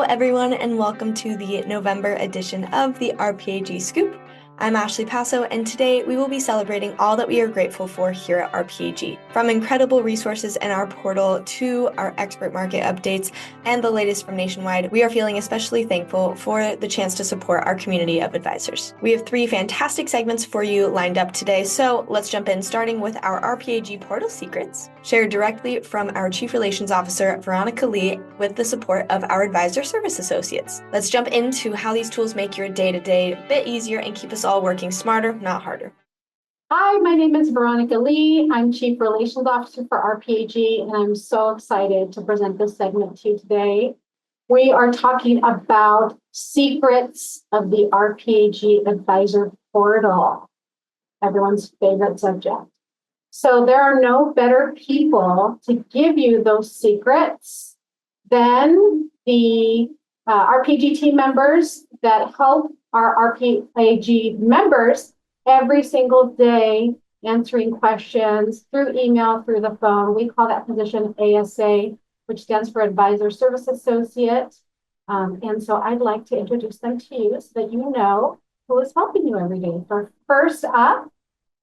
everyone, and welcome to the November edition of the RPAG Scoop. I'm Ashley Passo, and today we will be celebrating all that we are grateful for here at RPAG. From incredible resources in our portal to our expert market updates and the latest from Nationwide, we are feeling especially thankful for the chance to support our community of advisors. We have 3 fantastic segments for you lined up today, so let's jump in, starting with our RPAG portal secrets, shared directly from our Chief Relations Officer, Veronica Lee, with the support of our advisor service associates. Let's jump into how these tools make your day-to-day a bit easier and keep us all working smarter, not harder. Hi, my name is Veronica Lee. I'm Chief Relations Officer for RPAG, and I'm so excited to present this segment to you today. We are talking about secrets of the RPAG Advisor Portal, everyone's favorite subject. So there are no better people to give you those secrets than the RPAG team members that help our RPAG members every single day answering questions through email, through the phone. We call that position ASA, which stands for Advisor Service Associate. And so I'd like to introduce them to you so that you know who is helping you every day. So first up,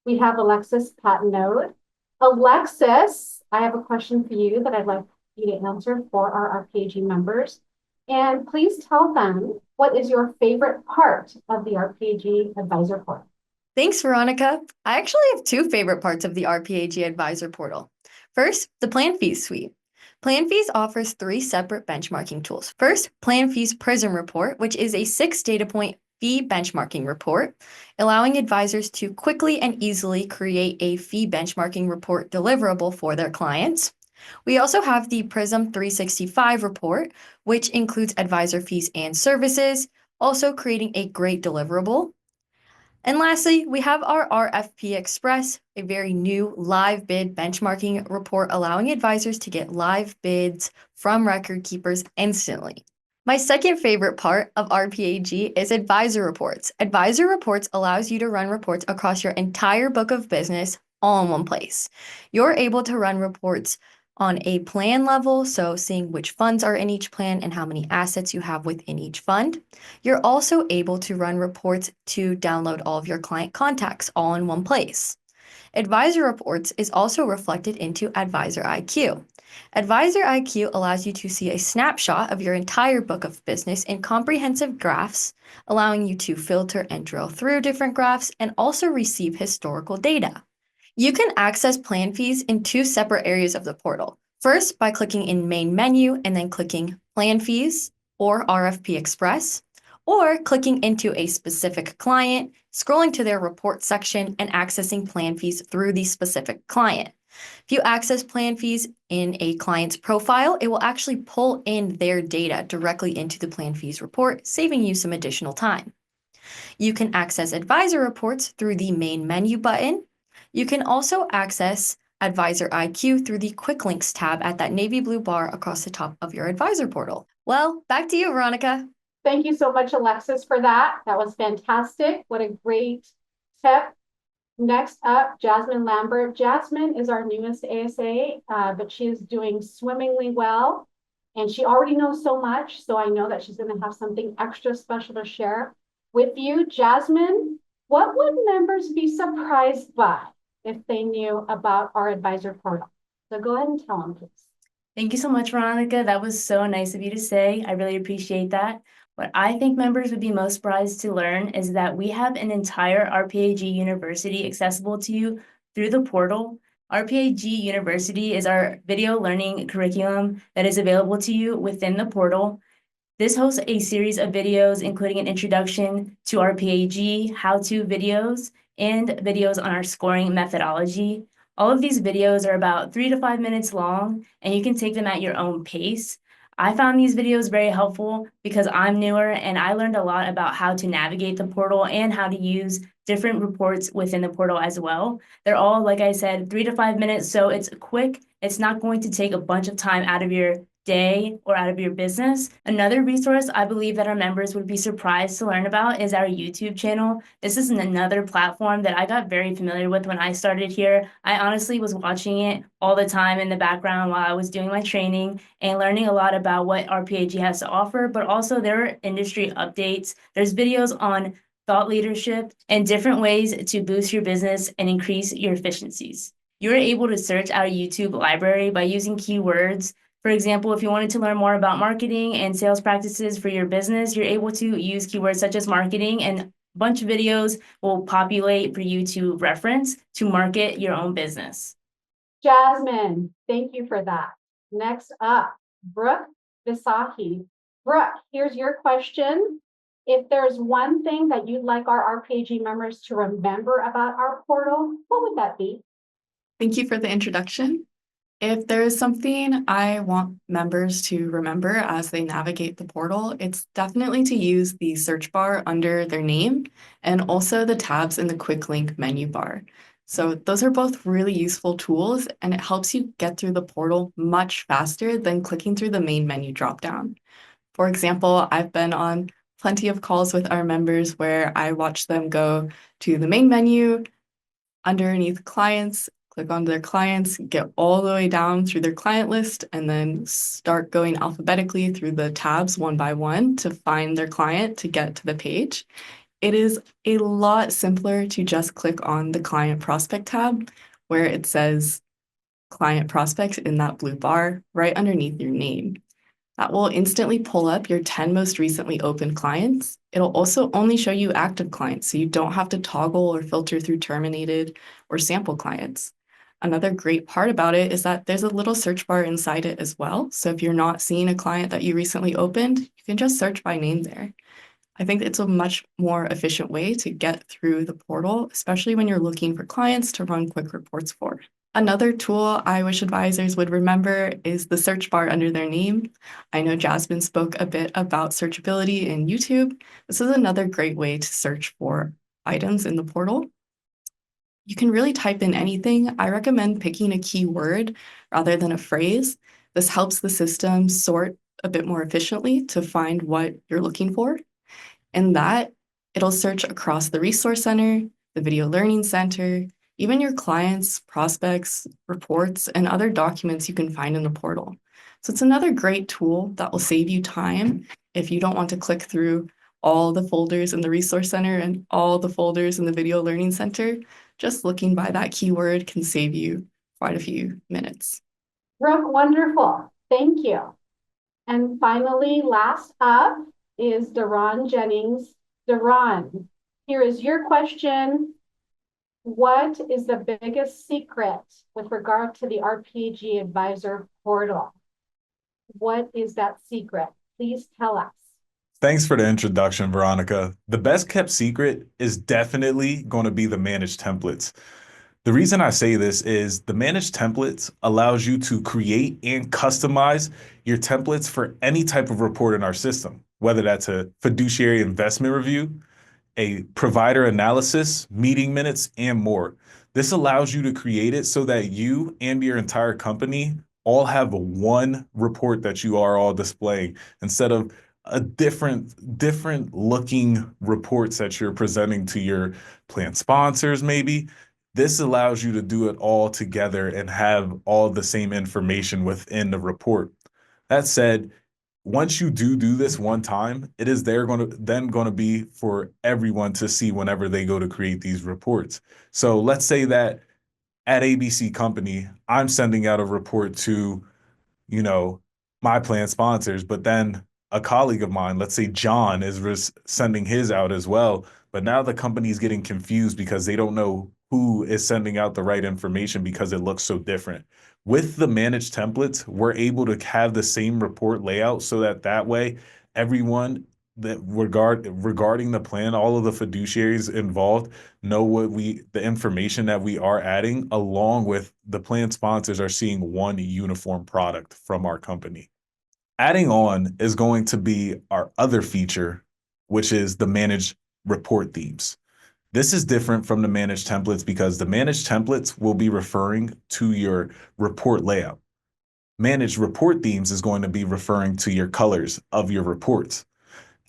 we have Alexis Patnode. Alexis, I have a question for you that I'd like you to answer for our RPAG members. And please tell them, what is your favorite part of the RPAG Advisor Portal? Thanks, Veronica. I actually have 2 favorite parts of the RPAG Advisor Portal. First, the Plan Fees suite. Plan Fees offers 3 separate benchmarking tools. First, Plan Fees Prism Report, which is a 6 data point fee benchmarking report, allowing advisors to quickly and easily create a fee benchmarking report deliverable for their clients. We also have the Prism 365 report, which includes advisor fees and services, also creating a great deliverable. And lastly, we have our RFP Express, a very new live bid benchmarking report allowing advisors to get live bids from record keepers instantly. My second favorite part of RPAG is Advisor Reports. Advisor Reports allows you to run reports across your entire book of business all in one place. You're able to run reports on a plan level, so seeing which funds are in each plan and how many assets you have within each fund. You're also able to run reports to download all of your client contacts all in one place. Advisor Reports is also reflected into Advisor IQ. Advisor IQ allows you to see a snapshot of your entire book of business in comprehensive graphs, allowing you to filter and drill through different graphs and also receive historical data. You can access plan fees in 2 separate areas of the portal. First, by clicking in Main Menu and then clicking Plan Fees or RFP Express, or clicking into a specific client, scrolling to their report section and accessing plan fees through the specific client. If you access plan fees in a client's profile, it will actually pull in their data directly into the plan fees report, saving you some additional time. You can access advisor reports through the Main Menu button. You can also access Advisor IQ through the Quick Links tab at that navy blue bar across the top of your advisor portal. Well, back to you, Veronica. Thank you so much, Alexis, for that. That was fantastic. What a great tip. Next up, Jasmine Lambert. Jasmine is our newest ASA, but she is doing swimmingly well. And she already knows so much, so I know that she's going to have something extra special to share with you. Jasmine, what would members be surprised by if they knew about our advisor portal? So go ahead and tell them, please. Thank you so much, Veronica. That was so nice of you to say. I really appreciate that. What I think members would be most surprised to learn is that we have an entire RPAG University accessible to you through the portal. RPAG University is our video learning curriculum that is available to you within the portal. This hosts a series of videos, including an introduction to RPAG, how-to videos, and videos on our scoring methodology. All of these videos are about 3 to 5 minutes long, and you can take them at your own pace. I found these videos very helpful because I'm newer and I learned a lot about how to navigate the portal and how to use different reports within the portal as well. They're all, like I said, 3 to 5 minutes, so it's quick. It's not going to take a bunch of time out of your day or out of your business. Another resource I believe that our members would be surprised to learn about is our YouTube channel. This is another platform that I got very familiar with when I started here. I honestly was watching it all the time in the background while I was doing my training and learning a lot about what RPAG has to offer, but also there are industry updates. There's videos on thought leadership and different ways to boost your business and increase your efficiencies. You're able to search our YouTube library by using keywords. For example, if you wanted to learn more about marketing and sales practices for your business, you're able to use keywords such as marketing, and a bunch of videos will populate for you to reference to market your own business. Jasmine, thank you for that. Next up, Brooke Visahi. Brooke, here's your question. If there's one thing that you'd like our RPAG members to remember about our portal, what would that be? Thank you for the introduction. If there is something I want members to remember as they navigate the portal, it's definitely to use the search bar under their name and also the tabs in the quick link menu bar. So those are both really useful tools, and it helps you get through the portal much faster than clicking through the main menu dropdown. For example, I've been on plenty of calls with our members where I watch them go to the main menu, underneath clients, click on their clients, get all the way down through their client list, and then start going alphabetically through the tabs one by one to find their client to get to the page. It is a lot simpler to just click on the client prospect tab where it says client prospect in that blue bar right underneath your name. That will instantly pull up your 10 most recently opened clients. It'll also only show you active clients, so you don't have to toggle or filter through terminated or sample clients. Another great part about it is that there's a little search bar inside it as well. So if you're not seeing a client that you recently opened, you can just search by name there. I think it's a much more efficient way to get through the portal, especially when you're looking for clients to run quick reports for. Another tool I wish advisors would remember is the search bar under their name. I know Jasmine spoke a bit about searchability in YouTube. This is another great way to search for items in the portal. You can really type in anything. I recommend picking a keyword rather than a phrase. This helps the system sort a bit more efficiently to find what you're looking for. And that it'll search across the resource center, the video learning center, even your clients, prospects, reports, and other documents you can find in the portal. So it's another great tool that will save you time if you don't want to click through all the folders in the resource center and all the folders in the video learning center. Just looking by that keyword can save you quite a few minutes. Brooke, wonderful. Thank you. And finally, last up is Daron Jennings. Daron, here is your question. What is the biggest secret with regard to the RPAG Advisor portal? What is that secret? Please tell us. Thanks for the introduction, Veronica. The best kept secret is definitely going to be the managed templates. The reason I say this is the managed templates allows you to create and customize your templates for any type of report in our system, whether that's a fiduciary investment review, a provider analysis, meeting minutes, and more. This allows you to create it so that you and your entire company all have one report that you are all displaying instead of a different looking reports that you're presenting to your plan sponsors maybe. This allows you to do it all together and have all the same information within the report. That said, once you do this one time, it is going to be for everyone to see whenever they go to create these reports. So let's say that at ABC Company, I'm sending out a report to, my plan sponsors, but then a colleague of mine, let's say John, is sending his out as well. But now the company's getting confused because they don't know who is sending out the right information because it looks so different. With the managed templates, we're able to have the same report layout so that way everyone that regarding the plan, all of the fiduciaries involved know the information that we are adding, along with the plan sponsors are seeing one uniform product from our company. Adding on is going to be our other feature, which is the managed report themes. This is different from the managed templates because the managed templates will be referring to your report layout. Managed report themes is going to be referring to your colors of your reports.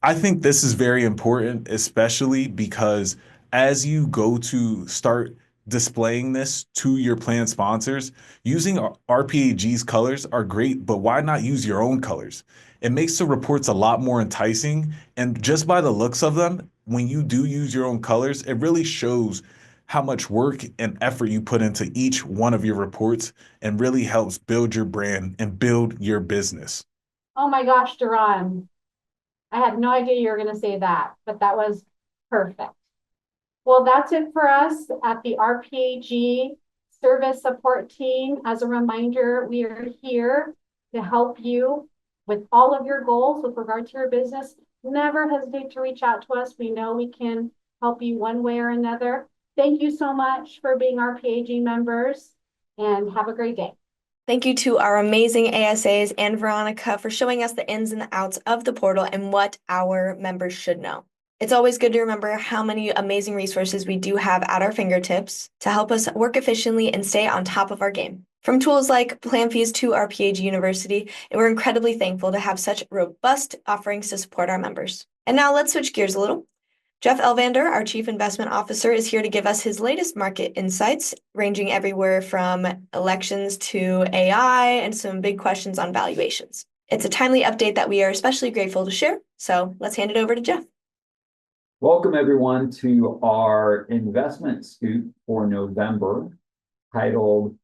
I think this is very important, especially because as you go to start displaying this to your plan sponsors, using RPAG's colors are great, but why not use your own colors? It makes the reports a lot more enticing. And just by the looks of them, when you do use your own colors, it really shows how much work and effort you put into each one of your reports and really helps build your brand and build your business. Oh my gosh, Duran. I had no idea you were going to say that, but that was perfect. Well, that's it for us at the RPAG Service Support Team. As a reminder, we are here to help you with all of your goals with regard to your business. Never hesitate to reach out to us. We know we can help you one way or another. Thank you so much for being RPAG members, and have a great day. Thank you to our amazing ASAs and Veronica for showing us the ins and the outs of the portal and what our members should know. It's always good to remember how many amazing resources we do have at our fingertips to help us work efficiently and stay on top of our game. From tools like Plan Fees to RPAG University, and we're incredibly thankful to have such robust offerings to support our members. And now let's switch gears a little. Jeff Elvander, our Chief Investment Officer, is here to give us his latest market insights, ranging everywhere from elections to AI and some big questions on valuations. It's a timely update that we are especially grateful to share, so let's hand it over to Jeff. Welcome everyone to our investment scoop for November, titled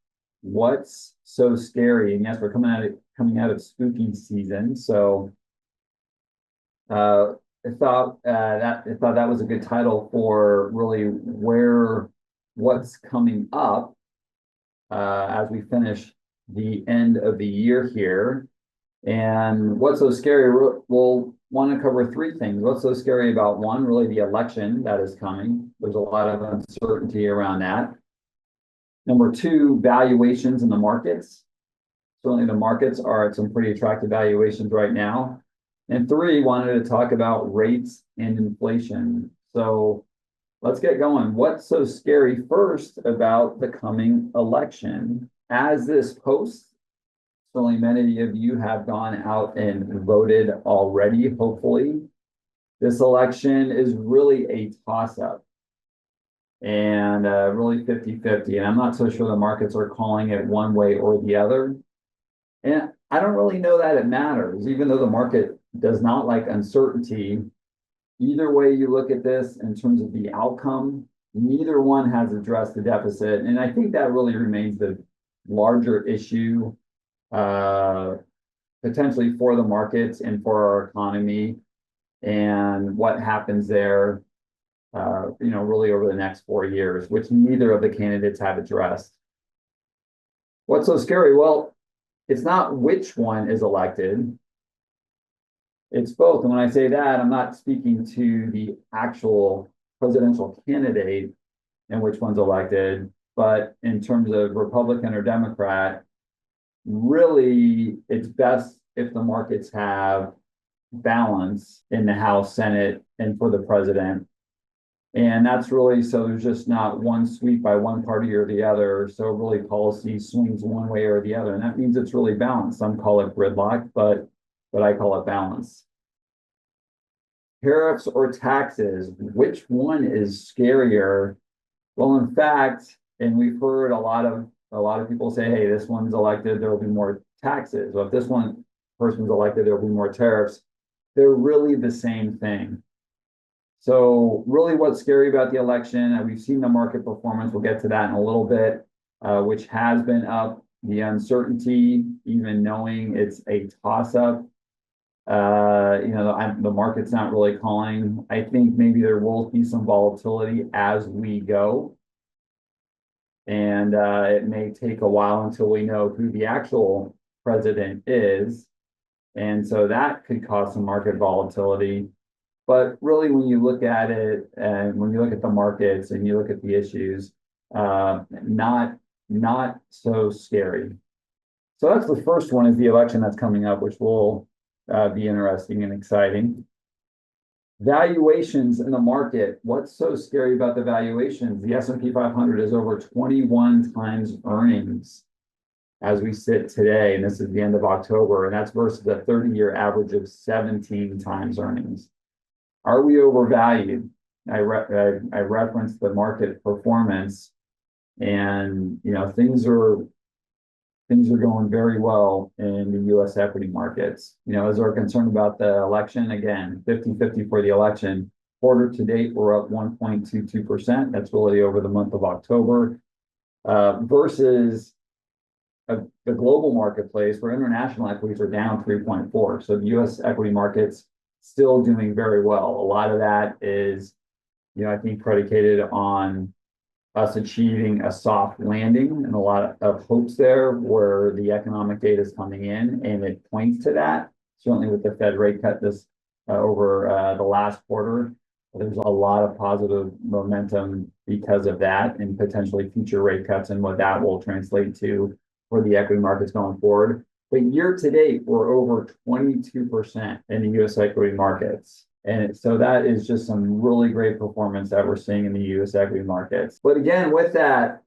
"What's So Scary?" And yes, we're coming out of spooky season, so I thought that was a good title for really what's coming up as we finish the end of the year here. And what's so scary? We'll want to cover three things. What's so scary about one, really the election that is coming. There's a lot of uncertainty around that. Number two, valuations in the markets. Certainly the markets are at some pretty attractive valuations right now. And three, wanted to talk about rates and inflation. So let's get going. What's so scary first about the coming election? As this posts, certainly many of you have gone out and voted already, hopefully. This election is really a toss-up and really 50-50. And I'm not so sure the markets are calling it one way or the other. And I don't really know that it matters, even though the market does not like uncertainty. Either way you look at this in terms of the outcome, neither one has addressed the deficit. And I think that really remains the larger issue potentially for the markets and for our economy, and what happens there, really over the next 4 years, which neither of the candidates have addressed. What's so scary? Well, it's not which one is elected. It's both. And when I say that, I'm not speaking to the actual presidential candidate and which one's elected, but in terms of Republican or Democrat, really, it's best if the markets have balance in the House, Senate, and for the president. And that's really so there's just not one sweep by one party or the other. So really policy swings one way or the other. And that means it's really balanced. Some call it gridlock, but I call it balance. Tariffs or taxes, which one is scarier? Well, in fact, and we've heard a lot of people say, hey, this one's elected, there will be more taxes. Well, if this one person's elected, there will be more tariffs. They're really the same thing. So really what's scary about the election, and we've seen the market performance, we'll get to that in a little bit, which has been up. The uncertainty, even knowing it's a toss-up, the market's not really calling. I think maybe there will be some volatility as we go. And it may take a while until we know who the actual president is. And so that could cause some market volatility. But really, when you look at it and when you look at the markets and you look at the issues, not so scary. So that's the first one, is the election that's coming up, which will be interesting and exciting. Valuations in the market. What's so scary about the valuations? The S&P 500 is over 21 times earnings. as we sit today, and this is the end of October, and that's versus a 30-year average of 17 times earnings. Are we overvalued? I referenced the market performance, and things are going very well in the U.S. equity markets. As we're concerned about the election, again, 50-50 for the election. Quarter to date, we're up 1.22%. That's really over the month of October, versus the global marketplace where international equities are down 3.4. So the U.S. equity markets still doing very well. A lot of that is, I think, predicated on us achieving a soft landing, and a lot of hopes there where the economic data is coming in, and it points to that. Certainly with the Fed rate cut this over the last quarter, there's a lot of positive momentum because of that, and potentially future rate cuts and what that will translate to for the equity markets going forward. But year to date, we're over 22% in the U.S. equity markets. And so that is just some really great performance that we're seeing in the U.S. equity markets. But again, with that,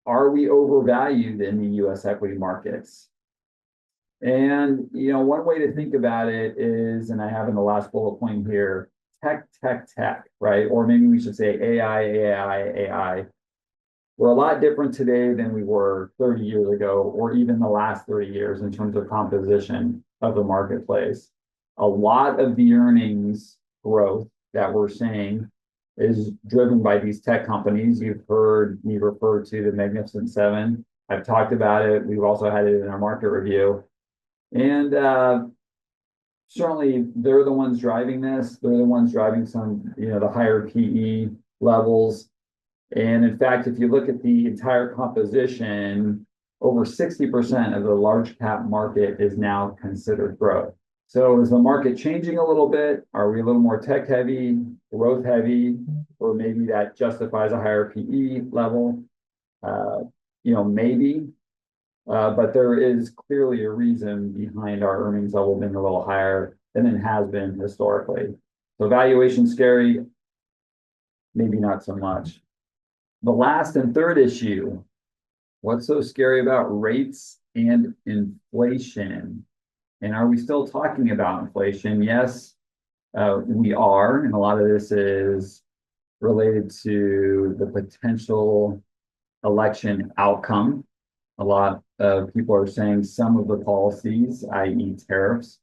are we overvalued in the U.S. equity markets? And, one way to think about it is, and I have in the last bullet point here, tech, right? Or maybe we should say AI. We're a lot different today than we were 30 years ago, or even the last 30 years in terms of composition of the marketplace. A lot of the earnings growth that we're seeing is driven by these tech companies. You've heard me refer to the Magnificent Seven. I've talked about it. We've also had it in our market review. And certainly they're the ones driving this. They're the ones driving some, the higher PE levels. And in fact, if you look at the entire composition, over 60% of the large cap market is now considered growth. So is the market changing a little bit? Are we a little more tech heavy, growth heavy, or maybe that justifies a higher PE level? Maybe, but there is clearly a reason behind our earnings level being a little higher than it has been historically. So valuation scary, maybe not so much. The last and third issue, what's so scary about rates and inflation? And are we still talking about inflation? Yes, we are. And a lot of this is related to the potential election outcome. A lot of people are saying some of the policies, i.e. tariffs,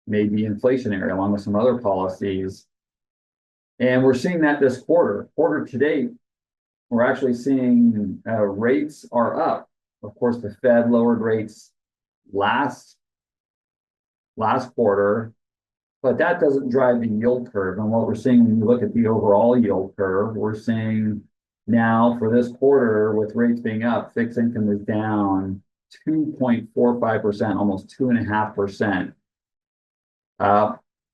may be inflationary along with some other policies. And we're seeing that this quarter. Quarter to date, we're actually seeing rates are up. Of course, the Fed lowered rates last quarter, but that doesn't drive the yield curve. And what we're seeing when you look at the overall yield curve, we're seeing now for this quarter, with rates being up, fixed income is down 2.45%, almost 2.5%.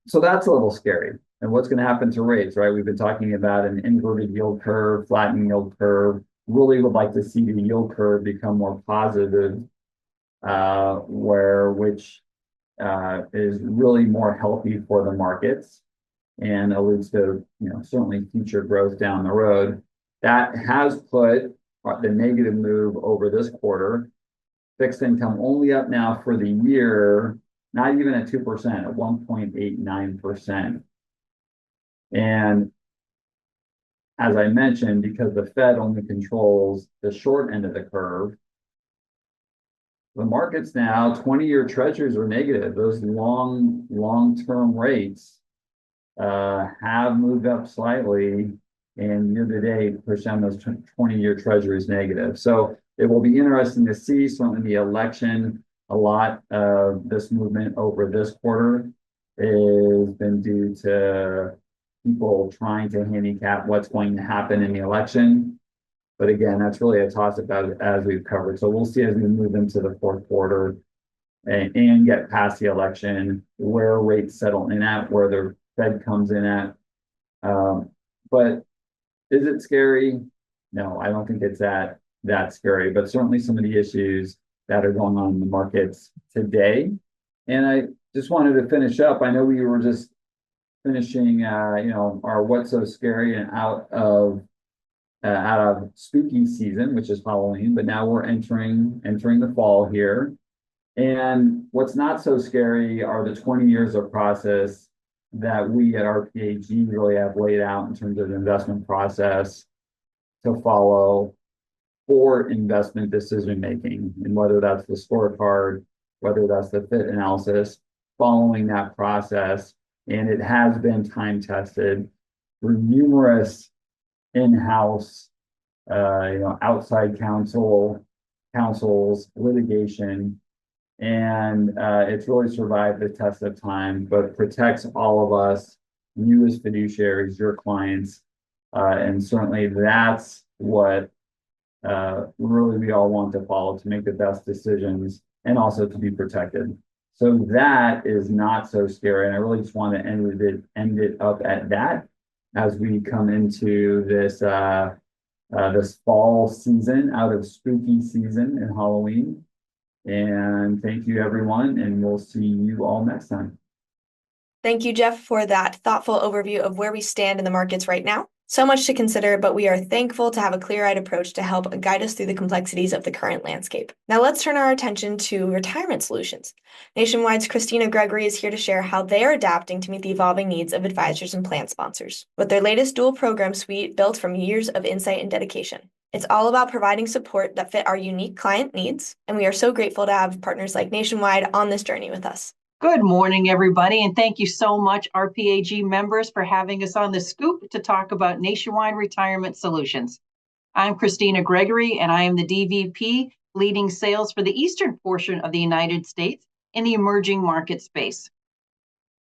So that's a little scary. And what's going to happen to rates, right? We've been talking about an inverted yield curve, flattening yield curve. Really would like to see the yield curve become more positive, which is really more healthy for the markets and alludes to, certainly future growth down the road. That has put the negative move over this quarter. Fixed income only up now for the year, not even at 2%, at 1.89%. And as I mentioned, because the Fed only controls the short end of the curve, the markets now, 20-year treasuries are negative. Those long-term rates have moved up slightly, and year to date, push down those 20-year treasuries negative. So it will be interesting to see. Certainly the election, a lot of this movement over this quarter has been due to people trying to handicap what's going to happen in the election. But again, that's really a toss-up as we've covered. So we'll see as we move into the fourth quarter and get past the election, where rates settle in at, where the Fed comes in at. But is it scary? No, I don't think it's that scary, but certainly some of the issues that are going on in the markets today. And I just wanted to finish up. I know we were just finishing, our what's so scary and out of out of spooky season, which is Halloween, but now we're entering the fall here. And what's not so scary are the 20 years of process that we at RPAG really have laid out in terms of the investment process to follow for investment decision making, and whether that's the scorecard, whether that's the fit analysis, following that process. And it has been time tested through numerous in-house, outside counsels, litigation, and it's really survived the test of time, but protects all of us, you as fiduciaries, your clients, and certainly that's what really we all want to follow to make the best decisions and also to be protected. So that is not so scary, and I really just want to end it up at that as we come into this this fall season, out of spooky season and Halloween. And thank you, everyone, and we'll see you all next time. Thank you, Jeff, for that thoughtful overview of where we stand in the markets right now. So much to consider, but we are thankful to have a clear-eyed approach to help guide us through the complexities of the current landscape. Now let's turn our attention to retirement solutions. Nationwide's Christina Gregory is here to share how they are adapting to meet the evolving needs of advisors and plan sponsors with their latest dual program suite built from years of insight and dedication. It's all about providing support that fit our unique client needs, and we are so grateful to have partners like Nationwide on this journey with us. Good morning, everybody, and thank you so much, RPAG members, for having us on the scoop to talk about Nationwide Retirement Solutions. I'm Christina Gregory, and I am the DVP leading sales for the eastern portion of the United States in the emerging market space.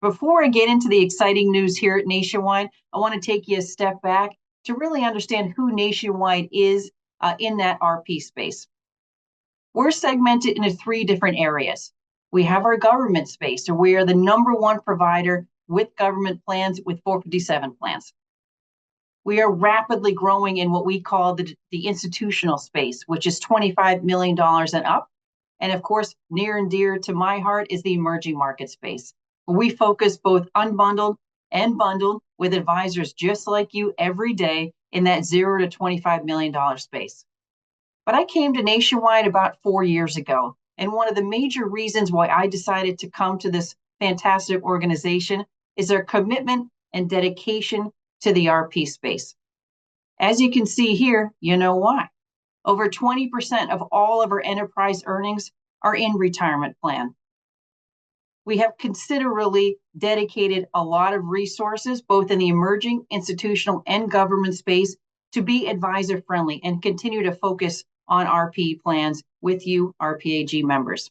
Before I get into the exciting news here at Nationwide, I want to take you a step back to really understand who Nationwide is in that RP space. We're segmented into 3 different areas. We have our government space, so we are the #1 provider with government plans with 457 plans. We are rapidly growing in what we call the institutional space, which is $25 million and up. And of course, near and dear to my heart is the emerging market space. We focus both unbundled and bundled with advisors just like you every day in that $0 to $25 million space. But I came to Nationwide about 4 years ago. And one of the major reasons why I decided to come to this fantastic organization is their commitment and dedication to the RP space. As you can see here, you know why. Over 20% of all of our enterprise earnings are in retirement plan. We have considerably dedicated a lot of resources, both in the emerging, institutional, and government space, to be advisor friendly and continue to focus on RP plans with you, RPAG members.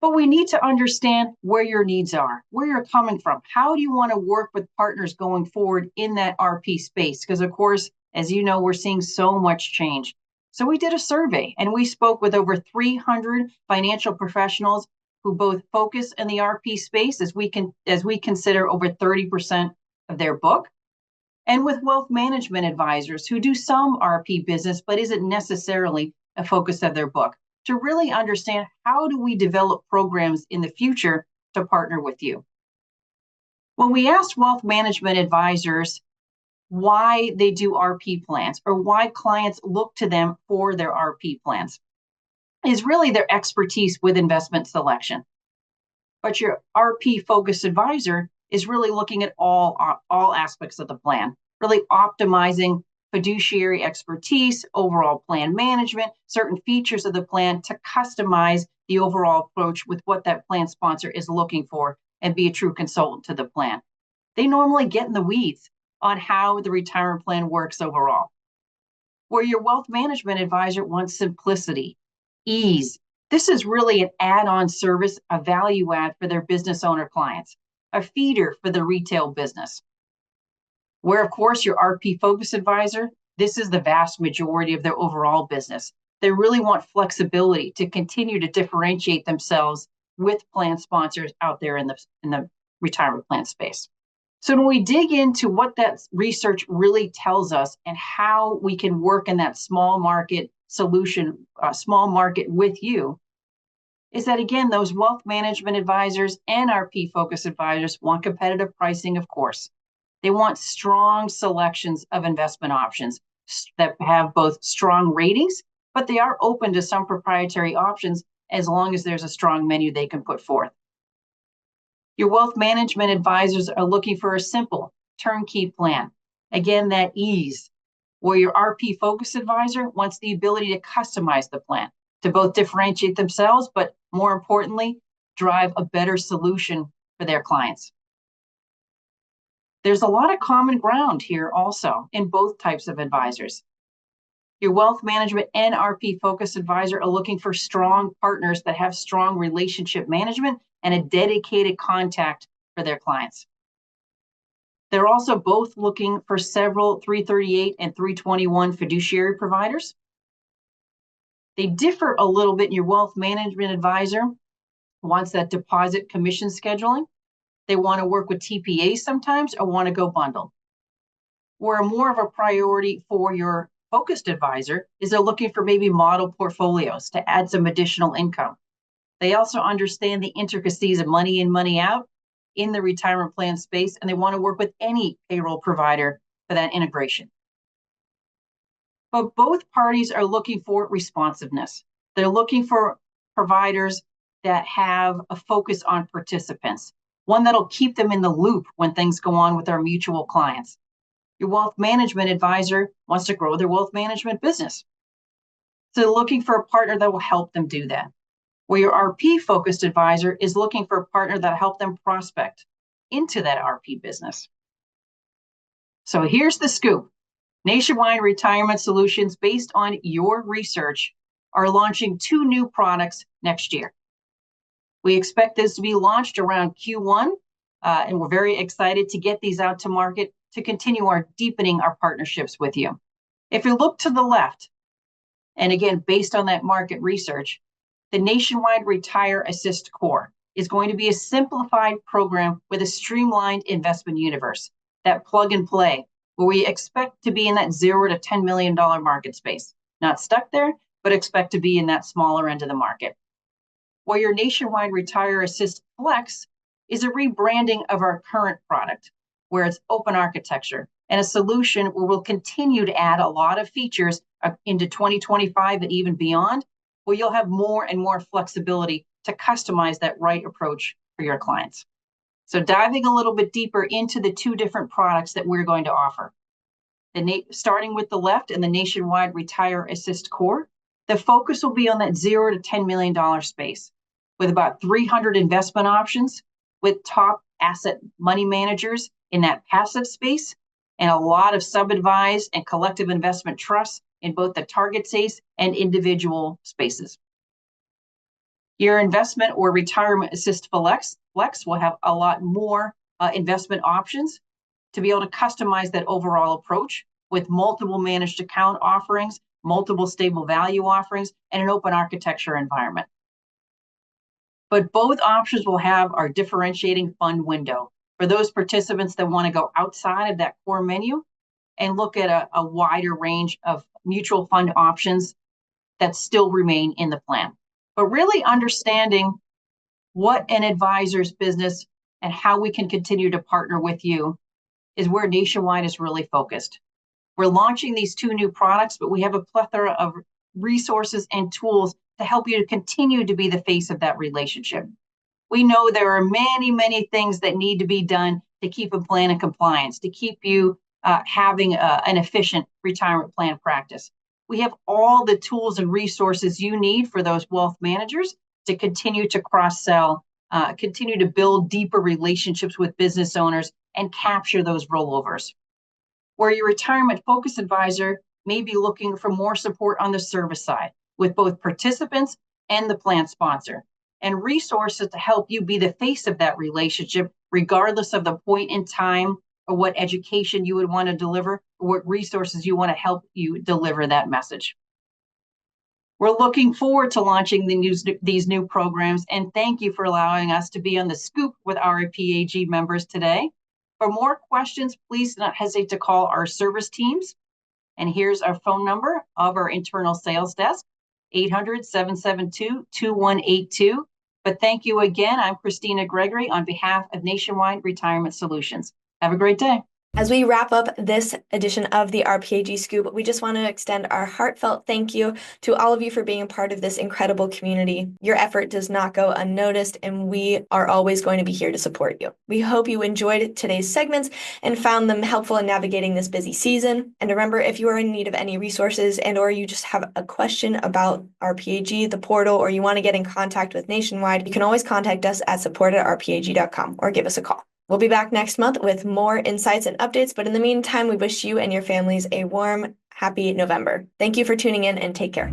But we need to understand where your needs are, where you're coming from. How do you want to work with partners going forward in that RP space? Because of course, as you know, we're seeing so much change. So we did a survey and we spoke with over 300 financial professionals who both focus in the RP space as we consider over 30% of their book, and with wealth management advisors who do some RP business, but isn't necessarily a focus of their book, to really understand how do we develop programs in the future to partner with you. When we asked wealth management advisors why they do RP plans or why clients look to them for their RP plans, is really their expertise with investment selection. But your RP focused advisor is really looking at all aspects of the plan, really optimizing fiduciary expertise, overall plan management, certain features of the plan to customize the overall approach with what that plan sponsor is looking for and be a true consultant to the plan. They normally get in the weeds on how the retirement plan works overall. Where your wealth management advisor wants simplicity, ease. This is really an add-on service, a value add for their business owner clients, a feeder for the retail business. Where, of course, your RP focus advisor, this is the vast majority of their overall business. They really want flexibility to continue to differentiate themselves with plan sponsors out there in the retirement plan space. So when we dig into what that research really tells us and how we can work in that small market solution, small market with you, is that again, those wealth management advisors and RP focus advisors want competitive pricing, of course. They want strong selections of investment options that have both strong ratings, but they are open to some proprietary options as long as there's a strong menu they can put forth. Your wealth management advisors are looking for a simple turnkey plan. Again, that ease, where your RP focused advisor wants the ability to customize the plan to both differentiate themselves, but more importantly, drive a better solution for their clients. There's a lot of common ground here also in both types of advisors. Your wealth management and RP focused advisor are looking for strong partners that have strong relationship management and a dedicated contact for their clients. They're also both looking for several 338 and 321 fiduciary providers. They differ a little bit. In your wealth management advisor wants that deposit commission scheduling. They want to work with TPAs sometimes or want to go bundle. Where more of a priority for your focused advisor is they're looking for maybe model portfolios to add some additional income. They also understand the intricacies of money in, money out in the retirement plan space, and they want to work with any payroll provider for that integration. But both parties are looking for responsiveness. They're looking for providers that have a focus on participants, one that'll keep them in the loop when things go on with our mutual clients. Your wealth management advisor wants to grow their wealth management business. So they're looking for a partner that will help them do that. Where your RP focused advisor is looking for a partner that will help them prospect into that RP business. So here's the scoop. Nationwide Retirement Solutions, based on your research, are launching 2 new products next year. We expect this to be launched around Q1, and we're very excited to get these out to market to continue deepening our partnerships with you. If you look to the left, and again, based on that market research, the Nationwide Retire Assist Core is going to be a simplified program with a streamlined investment universe, that plug and play, where we expect to be in that $0 to $10 million market space. Not stuck there, but expect to be in that smaller end of the market. While your Nationwide Retire Assist Flex is a rebranding of our current product, where it's open architecture and a solution where we'll continue to add a lot of features into 2025 and even beyond, where you'll have more and more flexibility to customize that right approach for your clients. So diving a little bit deeper into the 2 different products that we're going to offer. Starting with the left and the Nationwide Retire Assist Core, the focus will be on that $0 to $10 million space, with about 300 investment options, with top asset money managers in that passive space, and a lot of sub-advised and collective investment trusts in both the target space and individual spaces. Your investment or retirement assist Flex will have a lot more investment options to be able to customize that overall approach with multiple managed account offerings, multiple stable value offerings, and an open architecture environment. But both options will have our differentiating fund window for those participants that want to go outside of that core menu and look at a wider range of mutual fund options that still remain in the plan. But really understanding what an advisor's business and how we can continue to partner with you is where Nationwide is really focused. We're launching these 2 new products, but we have a plethora of resources and tools to help you to continue to be the face of that relationship. We know there are many, many things that need to be done to keep a plan in compliance, to keep you having an efficient retirement plan practice. We have all the tools and resources you need for those wealth managers to continue to cross-sell, continue to build deeper relationships with business owners and capture those rollovers. Where your retirement focus advisor may be looking for more support on the service side with both participants and the plan sponsor, and resources to help you be the face of that relationship, regardless of the point in time or what education you would want to deliver, or what resources you want to help you deliver that message. We're looking forward to launching these new programs, and thank you for allowing us to be on the scoop with our RPAG members today. For more questions, please do not hesitate to call our service teams. And here's our phone number of our internal sales desk, 800-772-2182. But thank you again. I'm Christina Gregory on behalf of Nationwide Retirement Solutions. Have a great day. As we wrap up this edition of the RPAG Scoop, we just want to extend our heartfelt thank you to all of you for being a part of this incredible community. Your effort does not go unnoticed, and we are always going to be here to support you. We hope you enjoyed today's segments and found them helpful in navigating this busy season. And remember, if you are in need of any resources and or you just have a question about RPAG, the portal, or you want to get in contact with Nationwide, you can always contact us at support@rpag.com or give us a call. We'll be back next month with more insights and updates, but in the meantime, we wish you and your families a warm, happy November. Thank you for tuning in and take care.